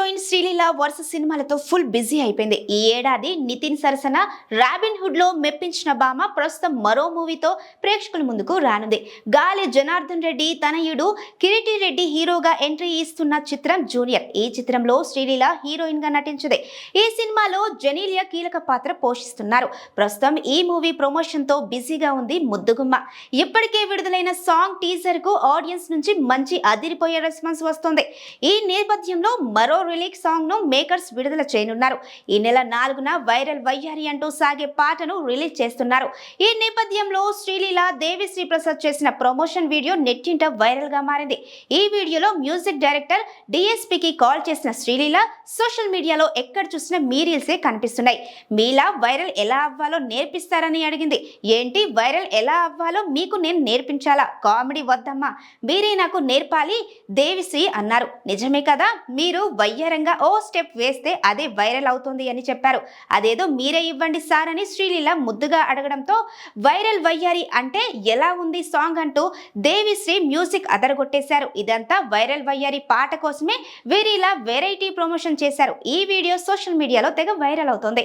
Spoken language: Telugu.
హీరోయిన్ శ్రీలీల వరుస సినిమాలతో ఫుల్ బిజీ అయిపోయింది. ఈ ఏడాది నితిన్ సరసన రాబిన్ హుడ్ లో మెప్పించిన భామ ప్రస్తుతం మరో మూవీతో ప్రేక్షకుల ముందుకు రానుంది. గాలి జనార్దన్ రెడ్డి తనయుడు కిరీటి రెడ్డి హీరోగా ఎంట్రీ ఇస్తున్న చిత్రం జూనియర్. ఈ చిత్రంలో శ్రీలీల హీరోయిన్ గా నటించింది. ఈ సినిమాలో జెనీలియా కీలక పాత్ర పోషిస్తున్నారు. ప్రస్తుతం ఈ మూవీ ప్రమోషన్ తో బిజీగా ఉంది ముద్దుగుమ్మ. ఇప్పటికే విడుదలైన సాంగ్ టీజర్ కు ఆడియన్స్ నుంచి మంచి అదిరిపోయే రెస్పాన్స్ వస్తుంది. ఈ నేపథ్యంలో మరో రిలీక్ సాంగ్ ను మేకర్స్ విడుదల చేయనున్నారు. ఈ నెల 4న వైరల్ వయ్యారి అంటూ సాగే పాటను రిలీజ్ చేస్తున్నారు. ఈ నేపథ్యంలో శ్రీలీల దేవిశ్రీ ప్రసాద్ చేసిన ప్రమోషన్ వీడియో నెట్టింట వైరల్ గా మారింది. ఈ వీడియోలో మ్యూజిక్ డైరెక్టర్ డిఎస్పీకి కాల్ చేసిన శ్రీలీల సోషల్ మీడియాలో ఎక్కడ చూసినా మీ రీల్సే కనిపిస్తున్నాయి. మీలా వైరల్ ఎలా అవ్వాలో నేర్పిస్తారని అడిగింది. ఏంటి వైరల్ ఎలా అవ్వాలో మీకు నేను నేర్పించాలా? కామెడీ వద్దమ్మా, మీరే నాకు నేర్పాలి దేవిశ్రీ అన్నారు. నిజమే కదా, మీరు వయ్యారంగా ఓ స్టెప్ వేస్తే అదే వైరల్ అవుతుంది అని చెప్పారు. అదేదో మీరే ఇవ్వండి సార్ అని శ్రీలీల ముద్దుగా అడగడంతో వైరల్ వయ్యారి అంటే ఎలా ఉంది సాంగ్ అంటూ దేవిశ్రీ మ్యూజిక్ అదరగొట్టేశారు. ఇదంతా వైరల్ వయ్యారి పాట కోసమే వీరిలా వెరైటీ ప్రమోషన్ చేశారు. ఈ వీడియో సోషల్ మీడియాలో తెగ వైరల్ అవుతోంది.